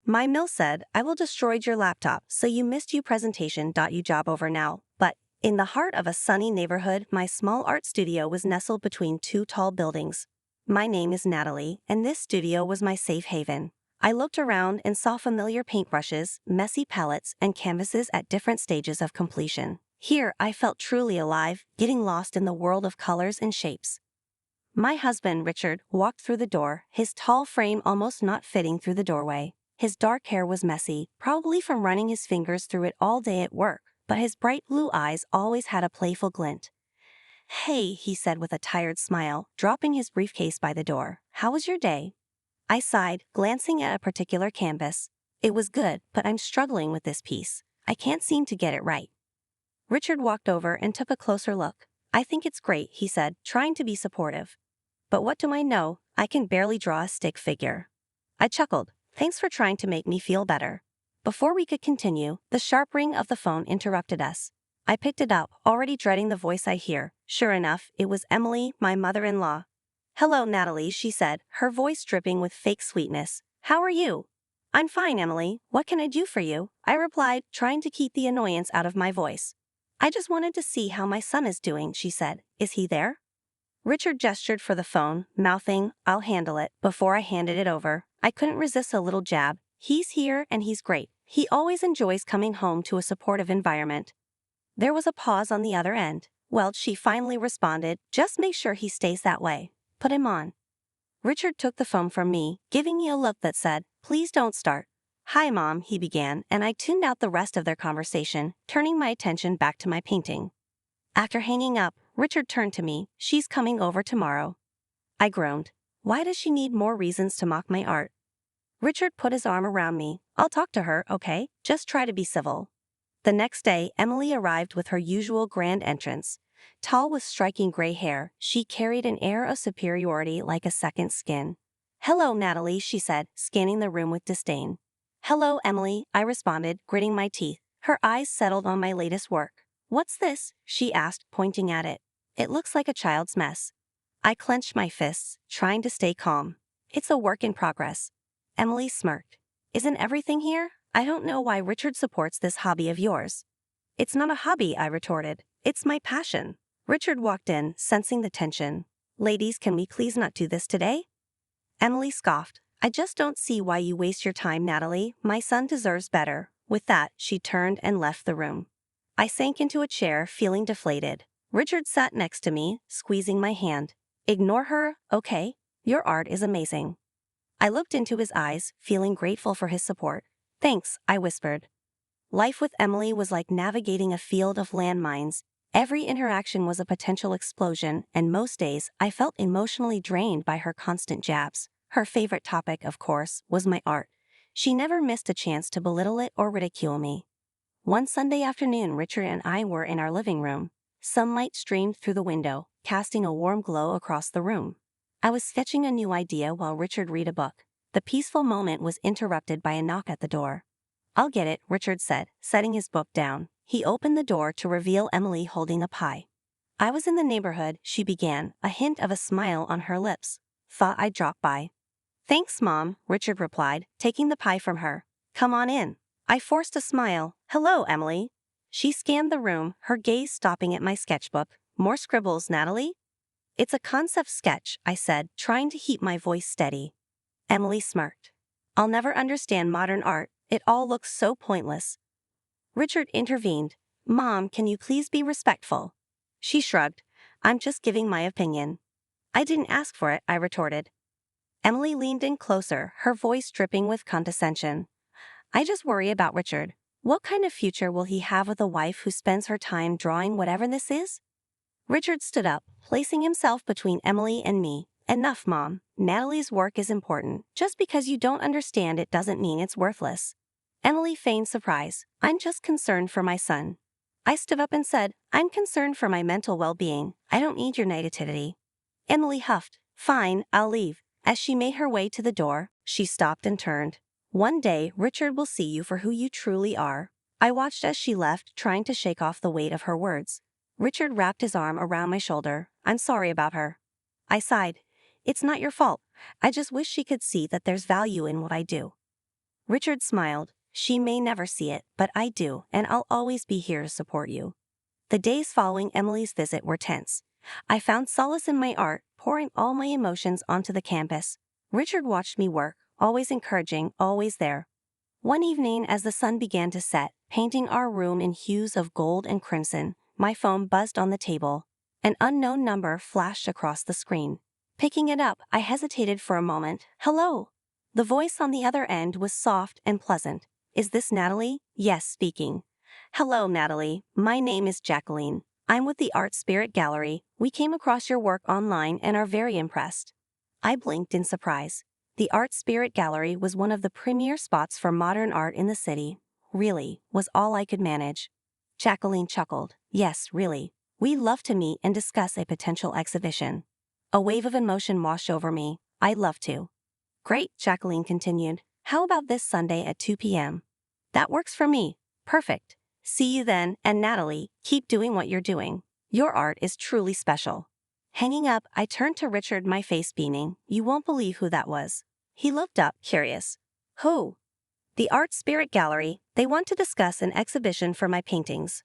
My mill said, I will destroy your laptop, so you missed you presentation. You job over now. But in the heart of a sunny neighborhood, my small art studio was nestled between two tall buildings. My name is Natalie, and this studio was my safe haven. I looked around and saw familiar paintbrushes, messy palettes, and canvases at different stages of completion. Here, I felt truly alive, getting lost in the world of colors and shapes. My husband, Richard, walked through the door, his tall frame almost not fitting through the doorway. His dark hair was messy, probably from running his fingers through it all day at work, but his bright blue eyes always had a playful glint. Hey, he said with a tired smile, dropping his briefcase by the door. How was your day? I sighed, glancing at a particular canvas. It was good, but I'm struggling with this piece. I can't seem to get it right. Richard walked over and took a closer look. I think it's great, he said, trying to be supportive. But what do I know? I can barely draw a stick figure. I chuckled. Thanks for trying to make me feel better. Before we could continue, the sharp ring of the phone interrupted us. I picked it up, already dreading the voice I hear. Sure enough, it was Emily, my mother-in-law. Hello, Natalie, she said, her voice dripping with fake sweetness. How are you? I'm fine, Emily. What can I do for you? I replied, trying to keep the annoyance out of my voice. I just wanted to see how my son is doing, she said. Is he there? Richard gestured for the phone, mouthing, I'll handle it, before I handed it over. I couldn't resist a little jab. He's here and he's great. He always enjoys coming home to a supportive environment. There was a pause on the other end. Well, she finally responded, just make sure he stays that way. Put him on. Richard took the phone from me, giving me a look that said, please don't start. Hi, Mom, he began, and I tuned out the rest of their conversation, turning my attention back to my painting. After hanging up, Richard turned to me. She's coming over tomorrow. I groaned. Why does she need more reasons to mock my art? Richard put his arm around me. I'll talk to her, okay? Just try to be civil. The next day, Emily arrived with her usual grand entrance. Tall with striking gray hair, she carried an air of superiority like a second skin. Hello, Natalie, she said, scanning the room with disdain. Hello, Emily, I responded, gritting my teeth. Her eyes settled on my latest work. What's this? She asked, pointing at it. It looks like a child's mess. I clenched my fists, trying to stay calm. It's a work in progress. Emily smirked. Isn't everything here? I don't know why Richard supports this hobby of yours. It's not a hobby, I retorted. It's my passion. Richard walked in, sensing the tension. Ladies, can we please not do this today? Emily scoffed. I just don't see why you waste your time, Natalie. My son deserves better. With that, she turned and left the room. I sank into a chair, feeling deflated. Richard sat next to me, squeezing my hand. Ignore her, okay? Your art is amazing. I looked into his eyes, feeling grateful for his support. Thanks, I whispered. Life with Emily was like navigating a field of landmines. Every interaction was a potential explosion, and most days I felt emotionally drained by her constant jabs. Her favorite topic, of course, was my art. She never missed a chance to belittle it or ridicule me. One Sunday afternoon, Richard and I were in our living room. Sunlight streamed through the window, casting a warm glow across the room. I was sketching a new idea while Richard read a book. The peaceful moment was interrupted by a knock at the door. I'll get it, Richard said, setting his book down. He opened the door to reveal Emily holding a pie. I was in the neighborhood, she began, a hint of a smile on her lips. Thought I'd drop by. Thanks, Mom, Richard replied, taking the pie from her. Come on in. I forced a smile. Hello, Emily. She scanned the room, her gaze stopping at my sketchbook. More scribbles, Natalie? It's a concept sketch, I said, trying to keep my voice steady. Emily smirked. I'll never understand modern art. It all looks so pointless. Richard intervened. Mom, can you please be respectful? She shrugged. I'm just giving my opinion. I didn't ask for it, I retorted. Emily leaned in closer, her voice dripping with condescension. I just worry about Richard. What kind of future will he have with a wife who spends her time drawing whatever this is? Richard stood up, placing himself between Emily and me. Enough, Mom. Natalie's work is important. Just because you don't understand it doesn't mean it's worthless. Emily feigned surprise. I'm just concerned for my son. I stood up and said, I'm concerned for my mental well-being. I don't need your negativity. Emily huffed. Fine, I'll leave. As she made her way to the door, she stopped and turned. One day, Richard will see you for who you truly are. I watched as she left, trying to shake off the weight of her words. Richard wrapped his arm around my shoulder. I'm sorry about her. I sighed. It's not your fault. I just wish she could see that there's value in what I do. Richard smiled. She may never see it, but I do, and I'll always be here to support you. The days following Emily's visit were tense. I found solace in my art, pouring all my emotions onto the canvas. Richard watched me work, always encouraging, always there. One evening, as the sun began to set, painting our room in hues of gold and crimson, my phone buzzed on the table. An unknown number flashed across the screen. Picking it up, I hesitated for a moment. Hello. The voice on the other end was soft and pleasant. Is this Natalie? Yes, speaking. Hello, Natalie. My name is Jacqueline. I'm with the Art Spirit Gallery. We came across your work online and are very impressed. I blinked in surprise. The Art Spirit Gallery was one of the premier spots for modern art in the city. Really, was all I could manage. Jacqueline chuckled. Yes, really. We'd love to meet and discuss a potential exhibition. A wave of emotion washed over me. I'd love to. Great, Jacqueline continued. How about this Sunday at 2 p.m.? That works for me. Perfect. See you then, and Natalie, keep doing what you're doing. Your art is truly special. Hanging up, I turned to Richard, my face beaming. You won't believe who that was. He looked up, curious. Who? The Art Spirit Gallery. They want to discuss an exhibition for my paintings.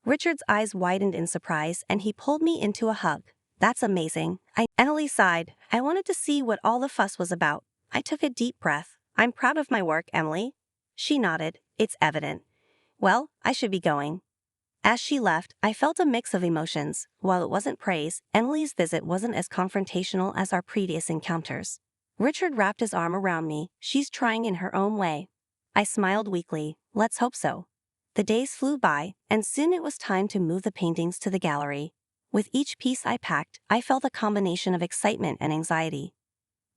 Richard's eyes widened in surprise, and he pulled me into a hug. That's amazing. Emily sighed. I wanted to see what all the fuss was about. I took a deep breath. I'm proud of my work, Emily. She nodded. It's evident. Well, I should be going. As she left, I felt a mix of emotions. While it wasn't praise, Emily's visit wasn't as confrontational as our previous encounters. Richard wrapped his arm around me. She's trying in her own way. I smiled weakly. Let's hope so. The days flew by, and soon it was time to move the paintings to the gallery. With each piece I packed, I felt a combination of excitement and anxiety.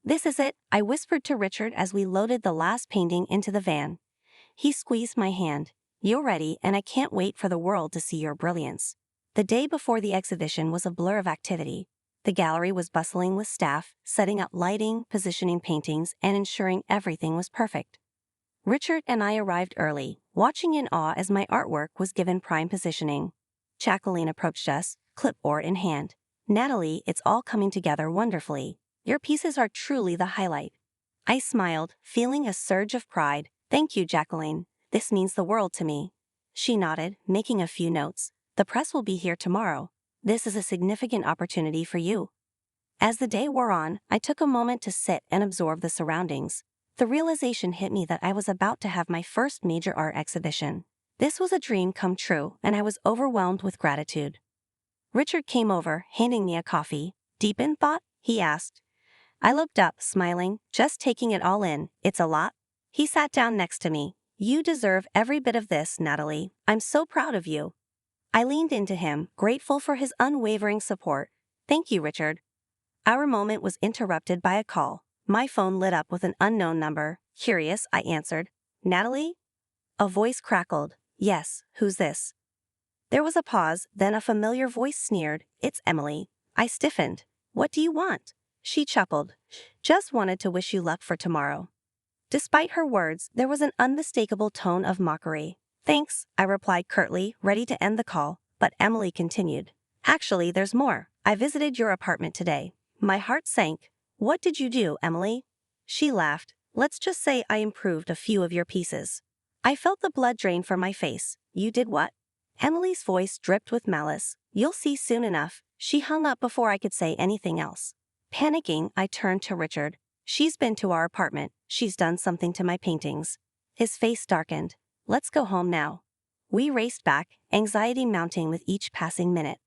This is it, I whispered to Richard as we loaded the last painting into the van. He squeezed my hand. You're ready, and I can't wait for the world to see your brilliance. The day before the exhibition was a blur of activity. The gallery was bustling with staff, setting up lighting, positioning paintings, and ensuring everything was perfect. Richard and I arrived early, watching in awe as my artwork was given prime positioning. Jacqueline approached us, clipboard in hand. Natalie, it's all coming together wonderfully. Your pieces are truly the highlight. I smiled, feeling a surge of pride. Thank you, Jacqueline. This means the world to me. She nodded, making a few notes. The press will be here tomorrow. This is a significant opportunity for you. As the day wore on, I took a moment to sit and absorb the surroundings. The realization hit me that I was about to have my first major art exhibition. This was a dream come true, and I was overwhelmed with gratitude. Richard came over, handing me a coffee. Deep in thought? He asked. I looked up, smiling, just taking it all in. It's a lot. He sat down next to me. You deserve every bit of this, Natalie. I'm so proud of you. I leaned into him, grateful for his unwavering support. Thank you, Richard. Our moment was interrupted by a call. My phone lit up with an unknown number. Curious, I answered. Natalie? A voice crackled. Yes, who's this? There was a pause, then a familiar voice sneered. It's Emily. I stiffened. What do you want? She chuckled. Just wanted to wish you luck for tomorrow. Despite her words, there was an unmistakable tone of mockery. Thanks, I replied curtly, ready to end the call, but Emily continued. Actually, there's more. I visited your apartment today. My heart sank. What did you do, Emily? She laughed. Let's just say I improved a few of your pieces. I felt the blood drain from my face. You did what? Emily's voice dripped with malice. You'll see soon enough. She hung up before I could say anything else. Panicking, I turned to Richard. She's been to our apartment. She's done something to my paintings. His face darkened. Let's go home now. We raced back, anxiety mounting with each passing minute.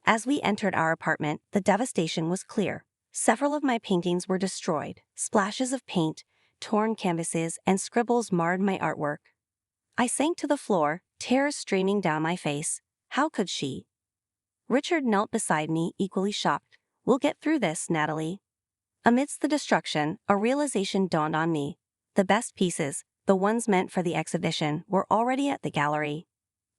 As we entered our apartment, the devastation was clear. Several of my paintings were destroyed. Splashes of paint, torn canvases, and scribbles marred my artwork. I sank to the floor, tears streaming down my face. How could she? Richard knelt beside me, equally shocked. We'll get through this, Natalie. Amidst the destruction, a realization dawned on me. The best pieces, the ones meant for the exhibition, were already at the gallery.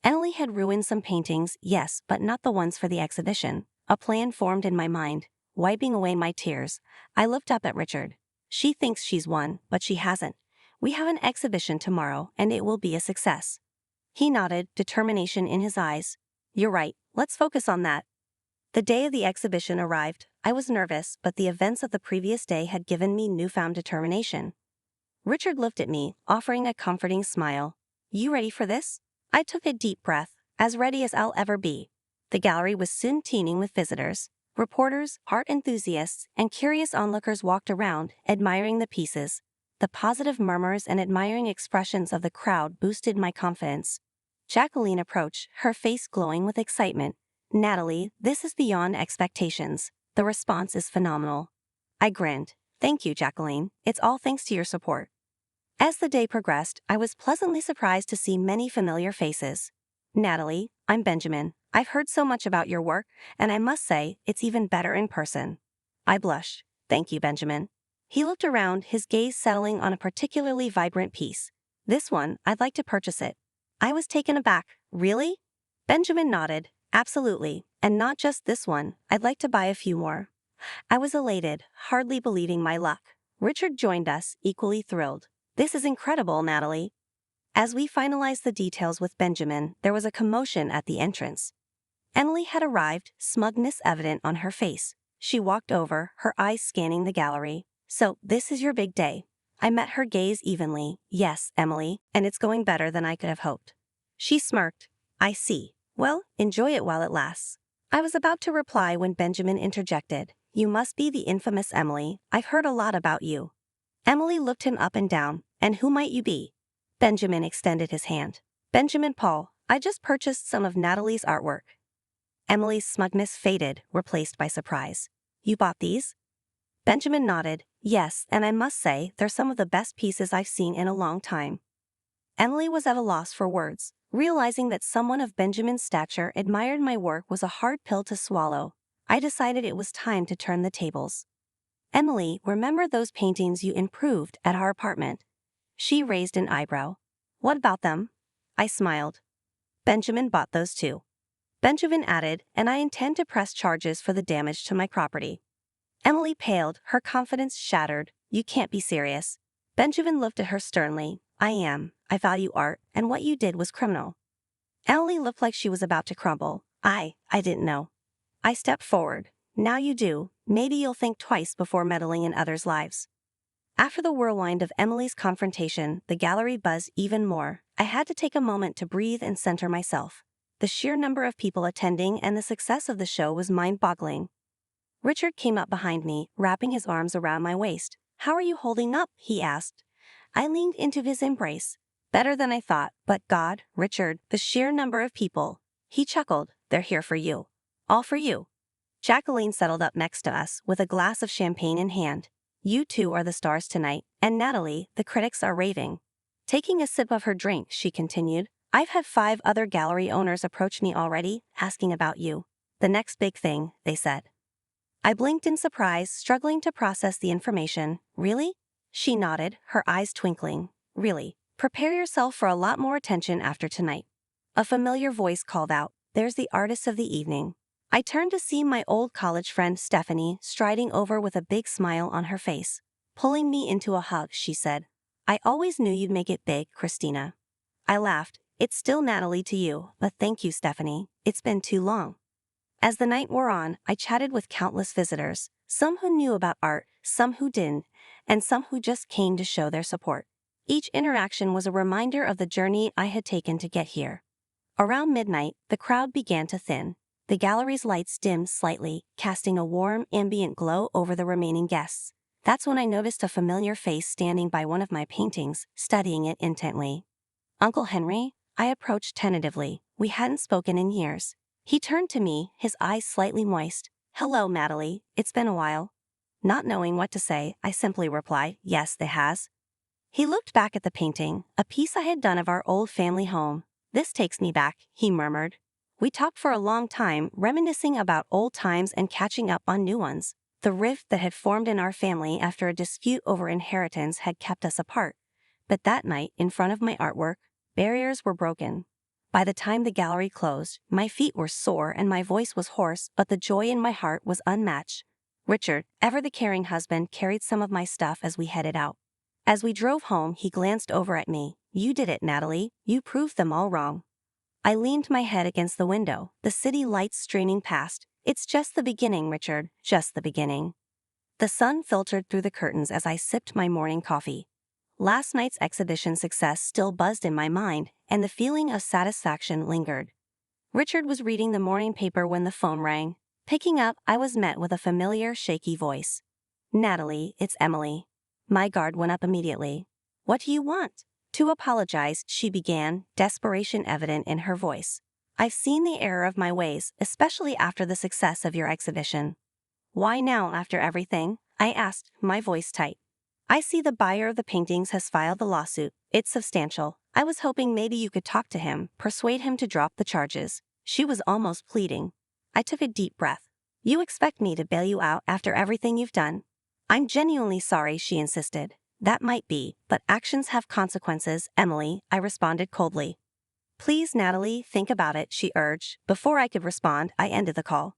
Emily had ruined some paintings, yes, but not the ones for the exhibition. A plan formed in my mind. Wiping away my tears, I looked up at Richard. She thinks she's won, but she hasn't. We have an exhibition tomorrow, and it will be a success. He nodded, determination in his eyes. You're right, let's focus on that. The day of the exhibition arrived. I was nervous, but the events of the previous day had given me newfound determination. Richard looked at me, offering a comforting smile. You ready for this? I took a deep breath, as ready as I'll ever be. The gallery was soon teeming with visitors. Reporters, art enthusiasts, and curious onlookers walked around, admiring the pieces. The positive murmurs and admiring expressions of the crowd boosted my confidence. Jacqueline approached, her face glowing with excitement. Natalie, this is beyond expectations. The response is phenomenal. I grinned. Thank you, Jacqueline. It's all thanks to your support. As the day progressed, I was pleasantly surprised to see many familiar faces. Natalie, I'm Benjamin. I've heard so much about your work, and I must say, it's even better in person. I blushed. Thank you, Benjamin. He looked around, his gaze settling on a particularly vibrant piece. This one, I'd like to purchase it. I was taken aback. Really? Benjamin nodded. Absolutely. And not just this one, I'd like to buy a few more. I was elated, hardly believing my luck. Richard joined us, equally thrilled. This is incredible, Natalie. As we finalized the details with Benjamin, there was a commotion at the entrance. Emily had arrived, smugness evident on her face. She walked over, her eyes scanning the gallery. So, this is your big day. I met her gaze evenly. Yes, Emily, and it's going better than I could have hoped. She smirked. I see. Well, enjoy it while it lasts. I was about to reply when Benjamin interjected. You must be the infamous Emily. I've heard a lot about you. Emily looked him up and down. And who might you be? Benjamin extended his hand. Benjamin Paul, I just purchased some of Natalie's artwork. Emily's smugness faded, replaced by surprise. You bought these? Benjamin nodded. Yes, and I must say, they're some of the best pieces I've seen in a long time. Emily was at a loss for words. Realizing that someone of Benjamin's stature admired my work was a hard pill to swallow. I decided it was time to turn the tables. Emily, remember those paintings you improved at our apartment? She raised an eyebrow. What about them? I smiled. Benjamin bought those too. Benjamin added, and I intend to press charges for the damage to my property. Emily paled, her confidence shattered. You can't be serious. Benjamin looked at her sternly. I am. I value art, and what you did was criminal. Emily looked like she was about to crumble. I didn't know. I stepped forward. Now you do. Maybe you'll think twice before meddling in others' lives. After the whirlwind of Emily's confrontation, the gallery buzzed even more. I had to take a moment to breathe and center myself. The sheer number of people attending and the success of the show was mind-boggling. Richard came up behind me, wrapping his arms around my waist. How are you holding up? He asked. I leaned into his embrace. Better than I thought, but God, Richard, the sheer number of people. He chuckled. They're here for you. All for you. Jacqueline settled up next to us, with a glass of champagne in hand. You two are the stars tonight, and Natalie, the critics are raving. Taking a sip of her drink, she continued, I've had 5 other gallery owners approach me already, asking about you. The next big thing, they said. I blinked in surprise, struggling to process the information. Really? She nodded, her eyes twinkling. Really. Prepare yourself for a lot more attention after tonight. A familiar voice called out, There's the artist of the evening. I turned to see my old college friend Stephanie striding over with a big smile on her face. Pulling me into a hug, she said, I always knew you'd make it big, Christina. I laughed. It's still Natalie to you, but thank you, Stephanie. It's been too long. As the night wore on, I chatted with countless visitors, some who knew about art, some who didn't, and some who just came to show their support. Each interaction was a reminder of the journey I had taken to get here. Around midnight, the crowd began to thin. The gallery's lights dimmed slightly, casting a warm, ambient glow over the remaining guests. That's when I noticed a familiar face standing by one of my paintings, studying it intently. Uncle Henry? I approached tentatively. We hadn't spoken in years. He turned to me, his eyes slightly moist. Hello, Natalie. It's been a while. Not knowing what to say, I simply replied, Yes, it has. He looked back at the painting, a piece I had done of our old family home. This takes me back, he murmured. We talked for a long time, reminiscing about old times and catching up on new ones. The rift that had formed in our family after a dispute over inheritance had kept us apart. But that night, in front of my artwork, barriers were broken. By the time the gallery closed, my feet were sore and my voice was hoarse, but the joy in my heart was unmatched. Richard, ever the caring husband, carried some of my stuff as we headed out. As we drove home, he glanced over at me. You did it, Natalie. You proved them all wrong. I leaned my head against the window, the city lights streaming past. It's just the beginning, Richard, just the beginning. The sun filtered through the curtains as I sipped my morning coffee. Last night's exhibition success still buzzed in my mind, and the feeling of satisfaction lingered. Richard was reading the morning paper when the phone rang. Picking up, I was met with a familiar, shaky voice. "Natalie, it's Emily." My guard went up immediately. "What do you want?" To apologize, she began, desperation evident in her voice. "I've seen the error of my ways, especially after the success of your exhibition." "Why now after everything?" I asked, my voice tight. "I see the buyer of the paintings has filed the lawsuit. It's substantial. I was hoping maybe you could talk to him, persuade him to drop the charges." She was almost pleading. I took a deep breath. "You expect me to bail you out after everything you've done?" "I'm genuinely sorry," she insisted. "That might be, but actions have consequences, Emily," I responded coldly. "Please, Natalie, think about it," she urged. Before I could respond, I ended the call.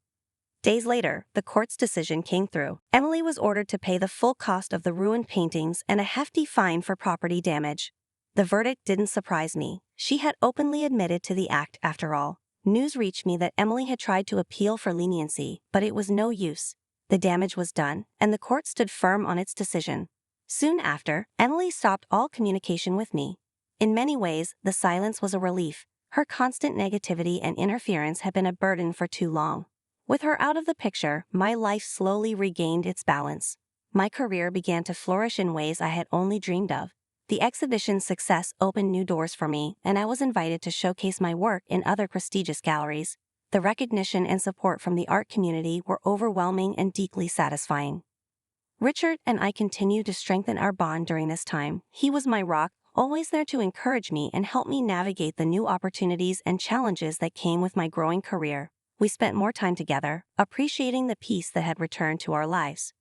Days later, the court's decision came through. Emily was ordered to pay the full cost of the ruined paintings and a hefty fine for property damage. The verdict didn't surprise me. She had openly admitted to the act after all. News reached me that Emily had tried to appeal for leniency, but it was no use. The damage was done, and the court stood firm on its decision. Soon after, Emily stopped all communication with me. In many ways, the silence was a relief. Her constant negativity and interference had been a burden for too long. With her out of the picture, my life slowly regained its balance. My career began to flourish in ways I had only dreamed of. The exhibition's success opened new doors for me, and I was invited to showcase my work in other prestigious galleries. The recognition and support from the art community were overwhelming and deeply satisfying. Richard and I continued to strengthen our bond during this time. He was my rock, always there to encourage me and help me navigate the new opportunities and challenges that came with my growing career. We spent more time together, appreciating the peace that had returned to our lives.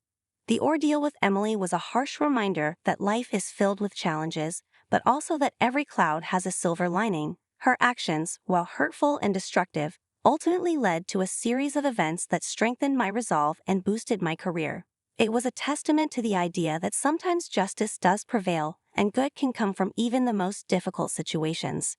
The ordeal with Emily was a harsh reminder that life is filled with challenges, but also that every cloud has a silver lining. Her actions, while hurtful and destructive, ultimately led to a series of events that strengthened my resolve and boosted my career. It was a testament to the idea that sometimes justice does prevail, and good can come from even the most difficult situations.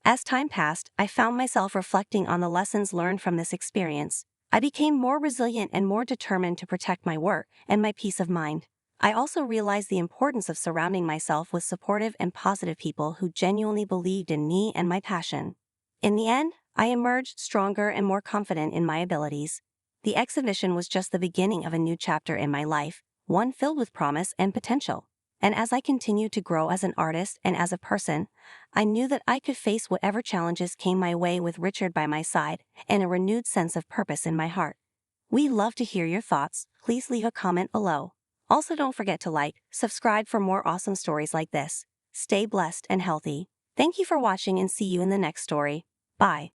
As time passed, I found myself reflecting on the lessons learned from this experience. I became more resilient and more determined to protect my work and my peace of mind. I also realized the importance of surrounding myself with supportive and positive people who genuinely believed in me and my passion. In the end, I emerged stronger and more confident in my abilities. The exhibition was just the beginning of a new chapter in my life, one filled with promise and potential. And as I continued to grow as an artist and as a person, I knew that I could face whatever challenges came my way with Richard by my side and a renewed sense of purpose in my heart. We'd love to hear your thoughts. Please leave a comment below. Also, don't forget to like, subscribe for more awesome stories like this. Stay blessed and healthy. Thank you for watching and see you in the next story. Bye.